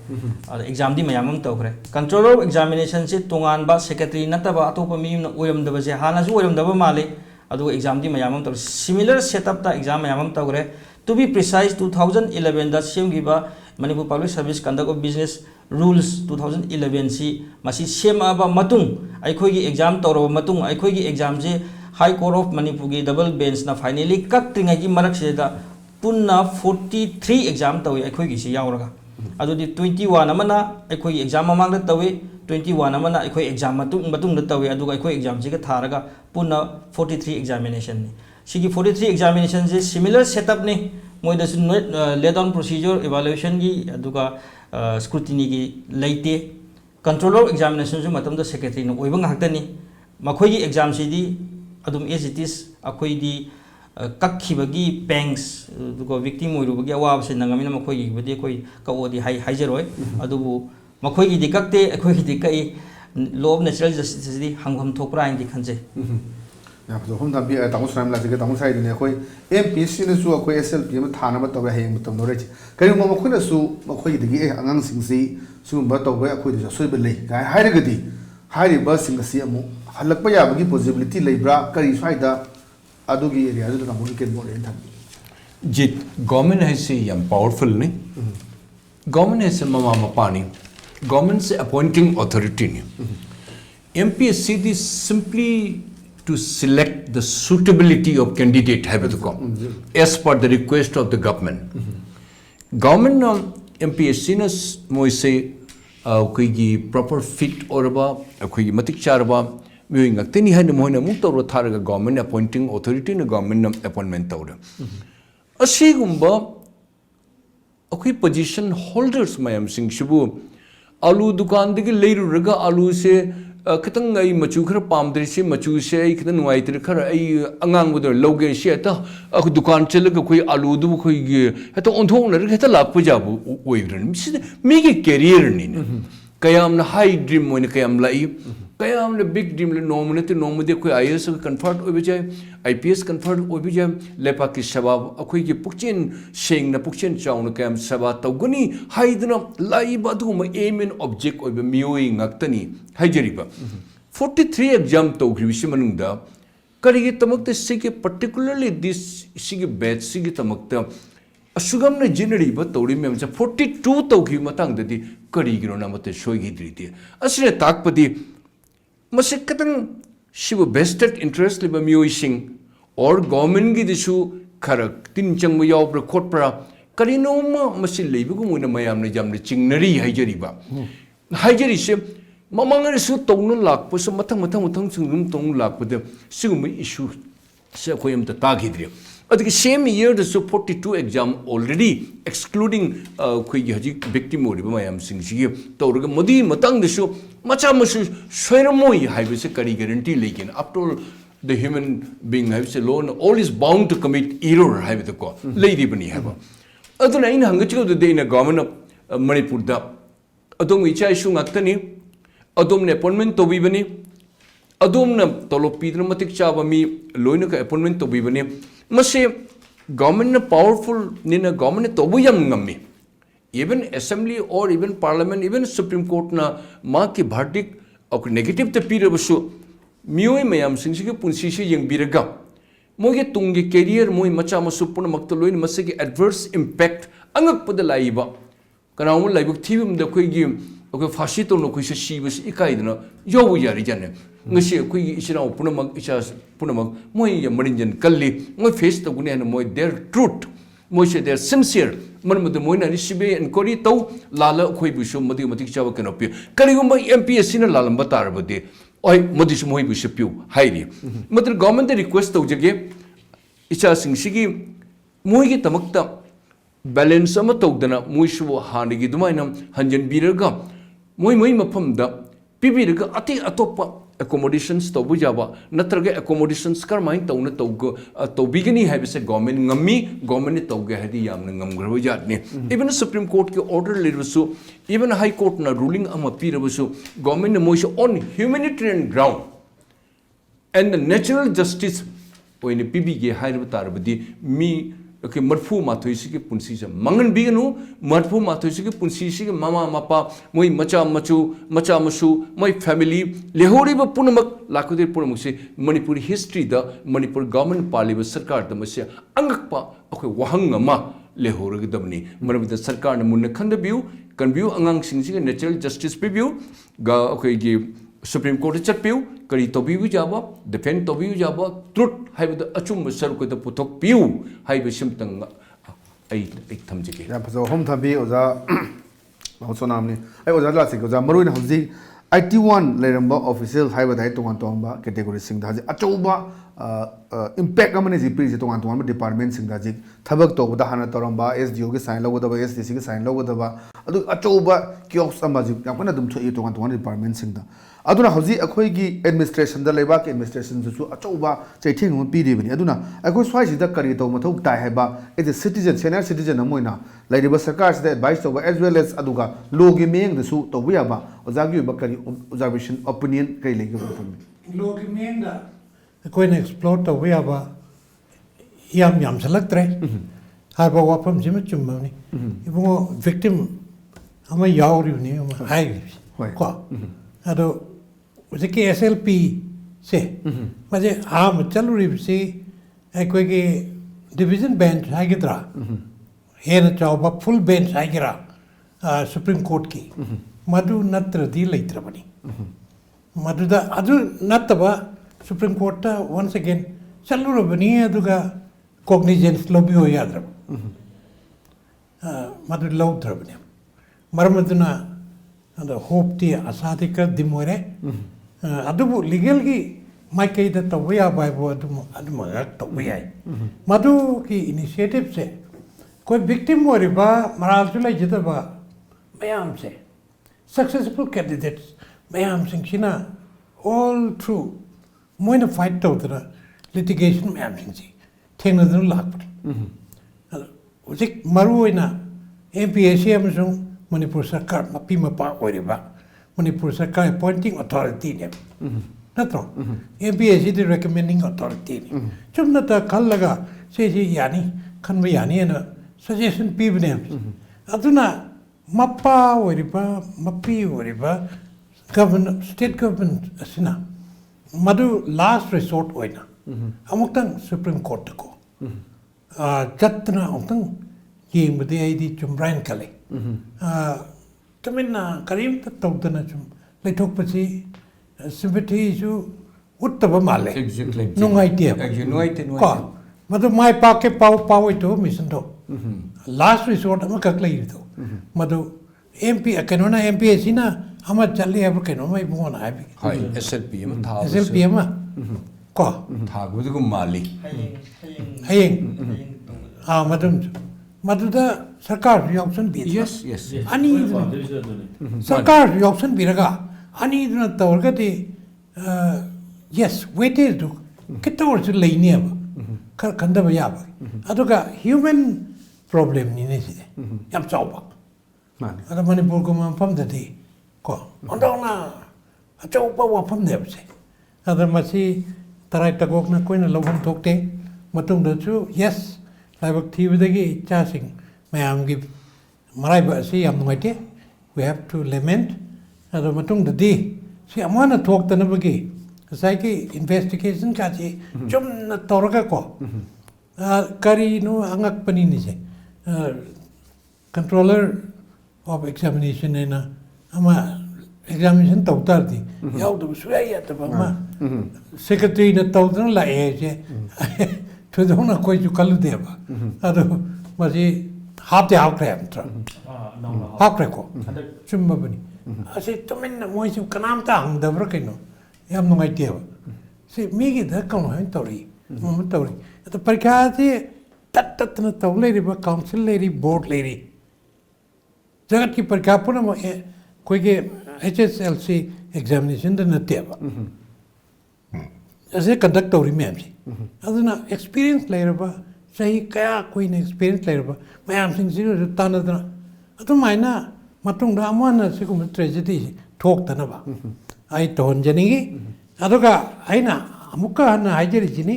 exam दी मयाम तौखरे कंट्रोल ऑफ एग्जामिनेशन से तोंगान बा सेक्रेटरी नतबा अतोप मीम ओइरम दबसे हाना सु ओइरम दबा माले अदुगा एग्जाम दी मयाम हम तौर सिमिलर सेटअप ता एग्जाम मयाम हम तौरे टू बी प्रिसाइज 2011 दा सेमगिबा Manipur public service conduct of business rules 2011 सी मसी सेमाबा मतुंग अखोगी एग्जाम तौरबा मतुंग अखोगी एग्जाम से हाई कोर्ट ऑफ मणिपुर की डबल बेंच ना फाइनली कक्ट्रिंग की मरक से दा पुन्ना 43 एग्जाम तवे अखोगी से यावरगा अदुदी 21 अमना अखोगी एग्जाम ममांग तवे 21 अमना अखोई एग्जाम मतुंग तवे अदुगा अखोई एग्जाम से थारगा पुन्ना 43 एग्जामिनेशन ने सिगी 43 एग्जामिनेशन से सिमिलर सेटअप ने मोइदस लेट डाउन प्रोसीजर इवैल्यूएशन की अदुगा स्क्रूटिनी की लेते कंट्रोलर एग्जामिनेशन जो मतम द सेक्रेटरी न ओइबंग हक्तनी मखोई की एग्जाम सिदी अदुम एज इट इज अखोई दी कक्खिबगी पेंग्स दुगो विक्टिम ओइरुबगी अवाब से नंगमिना मखोई की बदी कोई कवोदी हाइजरोय अदुबु मखोई की दिकक्ते अखोई की दिकई लॉ ऑफ नेचुरल जस्टिस दी हंगम थोपरा इंदी खंजे याबदो हम दाबी तामु साम लाजिगे तामु साइड ने कोई एमपीसी ने सु कोई एसएलपी में थाना में तवे हेंग मतम नोरेज करि मो मखोई ने सु मखोई दिगी अंगांग सिंगसी सुम ब तवे अखोई दि सोइबे ले गाय हाइरगदी हाइरि ब सिंगसी अमु हलक याबगी पॉसिबिलिटी लेब्रा करि स्वाइदा अदुगी एरिया दु तामु के बोले था जित गवर्नमेंट है से यम पावरफुल ने गवर्नमेंट है से ममा मपानी गवर्नमेंट से अपॉइंटिंग अथॉरिटी ने MPSC the simply to select the suitability of candidate have to come as per the request of the government. Government MPSC na moi say koi gi proper fit or ba koi gi matik char ba mi ngak te ni han mo na mu to ro thar ga government appointing authority na government appointment tawra asi gumba koi position holders mayam sing shibu alu dukan digi leiru raga alu se खतंग आई मचू खर पामदरी से मचू से आई खतंग नुआइतर खर आई अंगांग बदर लोगे से त दुकान चल के कोई आलू दु कोई हे तो ओंथों न रे त लाप जाबु ओइरन मी के कैरियर नि कयाम न हाई ड्रीम मोइन कयाम लाई कयाम न बिग ड्रीम ले नोमने ते नोम दे कोई आईएएस कन्फर्ट ओबे जाय आईपीएस कन्फर्ट ओबे जाय लेपा की सबाब अखोई की पुक्चेन शेंग न पुक्चेन चाउन कयाम सबा तौगनी हाइदना लाई बदु म एम एन ऑब्जेक्ट ओबे मियोई ngakतनी हाइजरिबा 43 एग्जाम तौग्रिबिसि मनुंगदा करिगे तमक्ते सिगे पर्टिकुलरली दिस सिगे बैच सिगे तमक्ता असुगम ने जिनरीबा तौरी मेम 42 तौगी मतंग ददी करिगिरो ना मते सोइगिद्रिति असरे ताकपदी मसे कतंग शिव बेस्टेड इंटरेस्ट लिबा मियोइसिंग और गवर्नमेंट गी दिसु खरक तिन चंगम यावब्र खोटप्रा करिनोमा मसे लेबिगु मोना मयाम ने जामने चिंगनरी हाइजरिबा हाइजरिसे ममंगर सु तौन लाकपस मथंग मथंग मथंग सुंगम तौन लाकपदे सिगुम इशू से कोयम त तागिद्रि अदि same year the 42 exam already excluding कोई हजी विक्टिम ओरिबा मयाम सिंग सिगे तौरग मदी मतंग दसु मचा मसु सोयरमोई हाइबसे करी गारंटी लेकिन आफ्टर द ह्यूमन बीइंग हाइबसे लोन all is bound to commit error हाइबे को लेदी बनी हाइबा अदुना इन हंगचिगो द देना गवर्नमेंट ऑफ मणिपुर दा अदोम इचा इशू ngakतनी अदोम ने अपॉइंटमेंट तो भी बनी अदोम न तोलो पीदन मतिक चाबा मी लोइन का अपॉइंटमेंट तो भी बनी मसे गवर्नमेंट न पावरफुल निना गवर्नमेंट तो भी यम ngami even assembly or even parliament even supreme court na ma ki verdict ok negative te pirabasu mioi mayam singsi ki punsi se yengbiraga moge tungi career moi macha masu puna makta loin mase ki adverse impact angak pada laiba kanaum laibuk thibum da koi gi ok fashi to no koi se shibus ikai dana yobu yari janne ngasi koi gi isina puna mak isa puna mak moi ya marinjan kalli moi face to gune na moi their truth moi se their sincere मन मद Moina रिसीबे inquiry तौ लाला खोइ बुसु मदि मतिक चाव कनो पि करिगुम MPSC न लालम बतार बदे ओइ मदिस मोइ बुसु पिउ हाइरि मतलब गवर्नमेंट दे रिक्वेस्ट तौ जगे इचा सिंगसिगी मोइगे तमक्ता बैलेंस अम तौदना मोइसु हानिगी दुमाइना हंजन बिरगा मोइ मफमदा पिबिरगा अति अतोप accommodations to bujaba natraga accommodations kar main to na to bigani have se government ngami government to ga hadi yamna ngamgrabo jatne even supreme court ke order lirsu even high court na ruling am apirabusu government ne moise on humanitarian ground and the natural justice oine pb ge hair tarabdi mi okay marfu mathoi si ki punsi se mangan biganu marfu mathoi si ki punsi si ki mama mapa moi macha machu moi family lehori ba punamak lakudi punamak se Manipuri history da Manipur government paliba sarkar da masya angakpa okay wahang ama lehori gdamni maramida sarkar na munna khanda biu kan biu angang sing si natural justice biu ga okay gi Supreme Court chat piu kari tobi wi jaba defend tobi wi jaba truth haibda achum sar ko da puthok piu haiba simtang ai thamjike ya phaso hom thabi oza also namni ai oza la sik oza maruin hauji IT1 leramba official haiba dai tongan tongba category sing da achouba impact amane ji pri tongan tongan department sing da ji thabak to da hana toramba SDO ge sign logo da SDC ge sign logo da adu achouba kiosk ama ji yakana dum thoi tongan tongan department sing da aduna hauji akhoi gi administration da leba ke administration su achouba chaithing mo pi ri bani aduna akhoi swai ji da kari to mathau tai haiba as a citizen senior citizen amoina laiba sarkar se advice to as well as aduga law gi meng da su to wiya ba ozagi ba kari observation opinion kai legi ba law gi meng da akhoi na explore to wiya ba yam salaktre haiba wapam jima chumma ni ibungo victim ama yauri ni ama hai ko ado उसके SLP से मुझे हाँ चलू रही से कोई के division bench है किधरा है ना चाहो फुल बेंच है किधरा सुप्रीम कोर्ट की मधु नत्र दी लेटर बनी मधु दा अधु नत्र बा सुप्रीम कोर्ट ता once again चलू रही बनी है दुगा cognizance lobby हो याद रहा मधु लोग तरह बनी मरमत ना and hope the asadika dimore adubu legal gi mai kai da tawya bai bo aduma tawya madu ki initiative se koi victim or ba maral chulai jita ba mayam se successful candidates mayam sing china all through moina fight to the litigation mayam sing si thengna du lak ujik maruina MPSC amsung Manipur Sarkar mapi mapa oriba Manipur Sarkar appointing authority ne natro MPSC the recommending authority ne chumna ta khal laga se yani khanba yani na suggestion pi bne aduna mappa oriba mapi oriba government state government asina madu last resort oina amuktan Supreme Court ko jatna amuktan yembde aidi chumbrain kale तमिलना करीम तक तौदना चुम लेथोक पची sympathy ju uttaba male nungaite ko madu mai pa ke pau ito mission do last resort ama kak lai do madu MP kanona MPSC na ama challe ab kanona mai bungona abi hai SLP ma tha SLP ma ko tha gu du mali hayeng madum Madhuda सरकार reaction भी yes अनि सरकार reaction भी रगा अनि न तवरगति yes weightage दु कितोर से लेने अब खर खंदा बया अब अदुगा ह्यूमन प्रॉब्लम नि ने से याम चावबा माने अदा मणिपुर को मफम दति को अंदोना अचौबा वफम ने बसे अदा मसी तराई तगोक न कोइन लवम थोकते मतुंग दछु yes लाइबक थीबदगी चासिंग मैम की मराई बसी याम नोइते we have to lament अदो मतुंग ददी से अमाना थोकतन बगी साइकी इन्वेस्टिगेशन का ची जुम न तोरगा को करी नो अंगक पनी निसे कंट्रोलर ऑफ एग्जामिनेशन है ना अमा एग्जामिनेशन तौतार थी याव तो सुया या तो अमा सेक्रेटरी न तौतन लाए जे थोदोना कोई जो कल देबा अदो मजी हापते हापरे हमtra हापरे को चुम्मा बनी असे तुमिन मोइसु कनाम ता हंगदबर कइनो याम नुंगाइतेबा से मिगी द कौन है तोरी मम तोरी तो परीक्षा से तत्तन तौलेरिबा काउंसिल लेरी बोर्ड लेरी जगत की परीक्षा पुनः कोई के HSLC एग्जामिनेशन द नतेबा ऐसे कंडक्ट हो रही मैम जी अदना एक्सपीरियंस लेरबा सही क्या कोई ने एक्सपीरियंस लेरबा मैम सिंह जी तानदना अतो माइना मतुंग दा अमना सिकुम ट्रेजेडी ठोक तनबा आई तोन जनिगी अदोगा आइना अमुका हन हाइजरी जिनी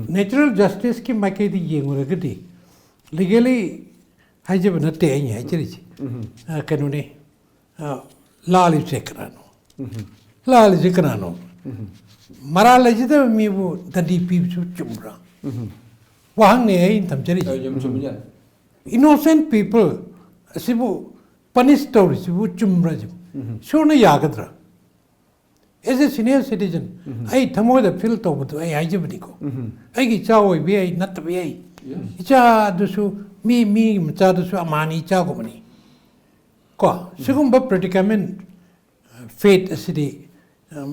natural justice ki mai di yengura gadi legally haje bana te ai hai chiri kanuni lali sekrano lali sekrano mara lejida mi bu dadi pi su chumra wahang ne ai tam chiri innocent people sibu punish tawri sibu chumra shona yagadra as a senior citizen ai thamo da feel to bu ai haje bani ko ai gi cha oi bi ai nat bi ai cha du su mi cha du su amani cha ko bani ko sigum ba predicament fate asidi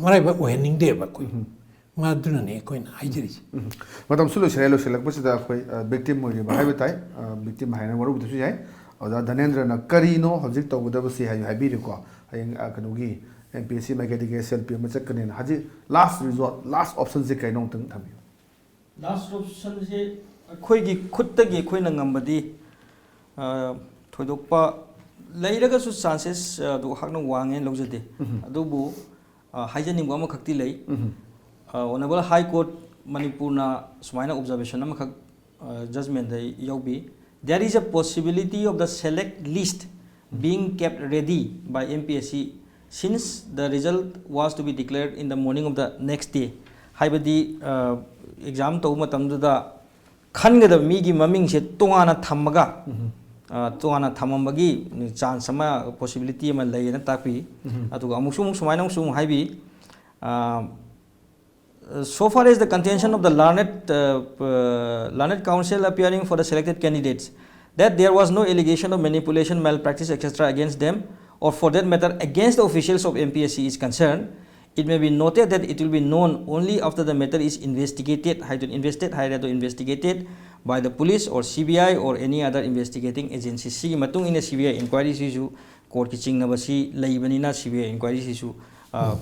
marai ba wening de ba ko ma duna ne ko na ai jiri matam sulu selo selak pa sida khoi victim mo ba hai tai victim hai na waru bu su jai oda dhanendra na karino hojik to bu da ba si hai hai bi ko ai kanugi MPSC magadi ke self ma chakane na haji last resort last option se kai nong tang thami last option se khoi gi khutta gi khoi na ngambadi thoidokpa leiraga su chances du hakna wangen lojade adubu haijaning wa ma khakti lei honorable high court manipur na sumaina observation am khak judgment dai yobi there is a possibility of the select list being kept ready by MPSC since the result was to be declared in the morning of the next day haibadi exam to matam da khangada mi gi maming se tongana thamaga tongana thamambagi chance ama possibility ma lei na takpi atuga amusum sumaina sum haibi so far as the contention of the learned counsel appearing for the selected candidates that there was no allegation of manipulation, malpractice, etc. against them, or for that matter against the officials of MPSC is concerned, it may be noted that it will be known only after the matter is investigated by the police or CBI or any other investigating agency. See, matung in a CBI inquiry issue, court kitching nabasi, laibanina CBI inquiry issue,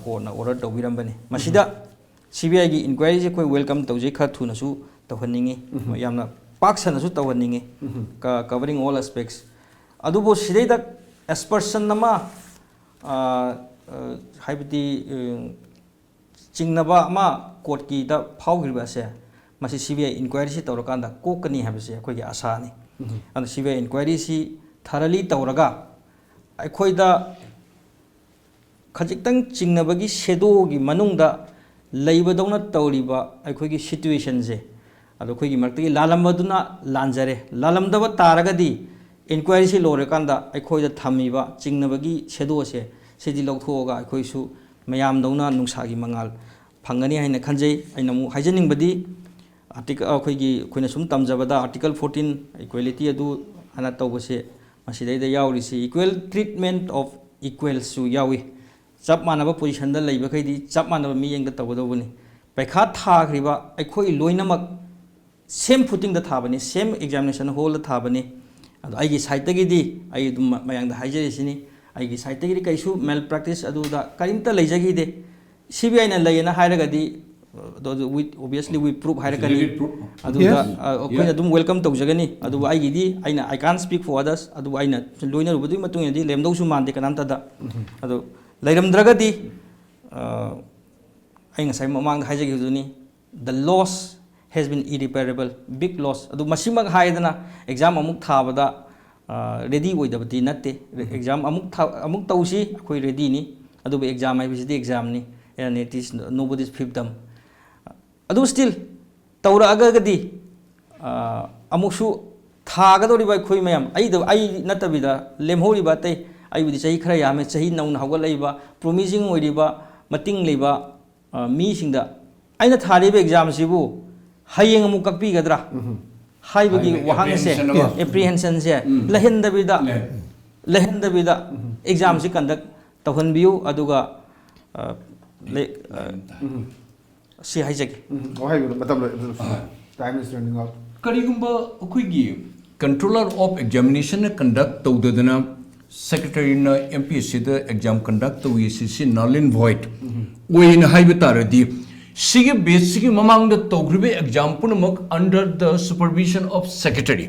court na order to virambani. Masida CBI gi inquiry je koi welcome tawje kha thuna su tawhaningi yamna paksana su tawhaningi covering all aspects adubo sidai da as person nama haibati chingnaba ma court ki da phawgirba se masi CBI inquiry si tawrakanda kokani habase khoi gi asa ni and CBI inquiry si thoroughly tawraga akhoi da khajiktang chingnabagi sedo gi manungda leibadona tawriba akhoi situation je ado khoi gi marti lalamduna lanjare lalamdaba taragadi inquiry si lore kanda akhoi da thamiba chingnabagi sedo se sidi lokthoga akhoi su mayam dona nungsa gi mangal phangani haina khanjei aina mu haijaning badi article akhoi gi khoina sum tamjabada article 14 equality adu ana tawbase masidai da yawri si equal treatment of equals su yawi chap manaba position da leiba khaidi chap manaba mi yeng da tawdobuni paikha thagriba akhoi loinamak same footing da thabani same examination hall da thabani adu aigi site gi di ai dum mayang da haijari sini aigi site gi kaisu malpractice adu da karimta leijagi de CBI na leina hairaga di obviously we prove hairagani adu da akhoi dum welcome tawjagani adu aigi di aina I can't speak for others adu aina loina rubadu matung di lemdau su mande kanamta da adu leiramdragadi ai ngasai mamang haijagi duni the loss has been irreparable big loss adu masimag haidana exam amuk thabada ready oidabati natte exam amuk tausi akhoi ready ni adu exam ai bisidi exam ni and it is nobody's fiefdom adu still tawra agagadi amuksu thagadori bai khoi mayam ai natabida lemhori ba tai ai budi chahi khara yame chahi nauna hawga leiba promising oiriba mating leiba mi singda aina thariba exam sibu hayeng amu kakpi gadra haibagi wahang se apprehension se lehendabida exam si conduct tawhanbiu aduga si haijagi hai matam time is running out karigumba akhoi controller of examination conduct tawdadana secretary na MPSC da exam conduct tawi si null and void oina haiba taradi sige basic mamang da tawgribe exam punamak under the supervision of secretary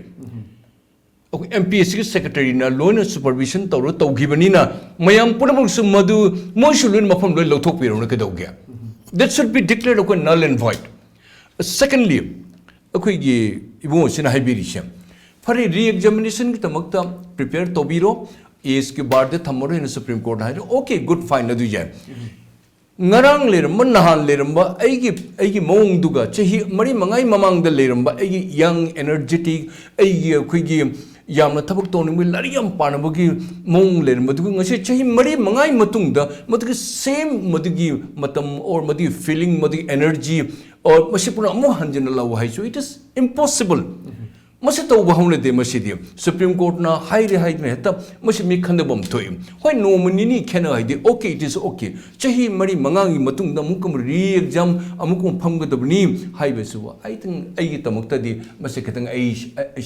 MPSC secretary na loina supervision tawro tawgibani na mayam punamak su madu moishulun mafam loi lothok pirona kadawgya that should be declared null and void secondly ꯑꯩꯈꯣꯏꯒꯤ ꯏꯕꯨꯡꯁꯤꯅ ꯍꯥꯏꯕꯤꯔꯤꯁꯦ ꯐꯔꯦ ꯔꯤꯑꯦꯛꯖꯥꯃꯤꯅꯦꯁꯟꯒꯤꯗꯃꯛꯇ prepare ꯇꯧꯕꯤꯔꯣ ꯑꯦꯖꯀꯤ ꯕꯥꯔꯗ ꯊꯝꯃꯔꯣꯏꯅ supreme ꯀꯣꯔꯠꯅ ꯍꯥꯏꯔꯦ okay good ꯐꯥꯏꯟ ꯑꯗꯨ ꯌꯥꯏ ngarang leramba nahan leramba aigi mawngduga chahi mari mangai mamangda leramba aigi young energetic aigi akhoi yamna thabak tawning lari yam panabagi mawng leramba du ngasi chahi mari mangai matungda matugi same matugi matam or matugi feeling matugi energy or masipuna amu hanjana law hai so it is impossible masi tawba hawle de masidi supreme court na haire haidme heta masi mi khandabam thoi hoi no munini khena haide okay it is okay chahi mari mangangi matung da mukum re exam amukum phamgadabni haibe su I think ai tamakta di masi ketang ai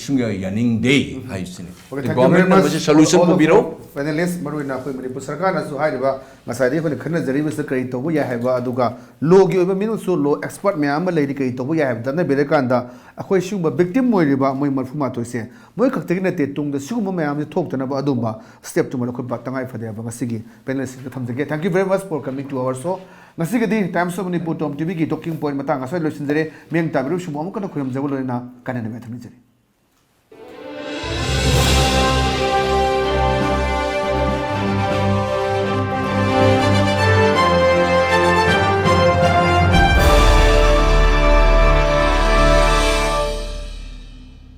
shunga yaning day haisini the government na masi solution ko biro panelist maruina khoi Manipur sarkar na su haiba ngasai de khoi khana jari bas kai to ya haiba aduga logi oba minu su lo expert me am leidi kai to ya haiba na bere kanda akhoi shunga victim moiriba moi marfuma toise moi kaktegi na te tung da suguma me am thok tana ba adumba step to mal khoi ba tangai phade ba ngasigi panelist thamjage thank you very much for coming to our show ngasigi di times of Manipur TOMTV ki talking point matang asai loisinjare meng tabiru shumom kana khuram jabul na kanana me thamjare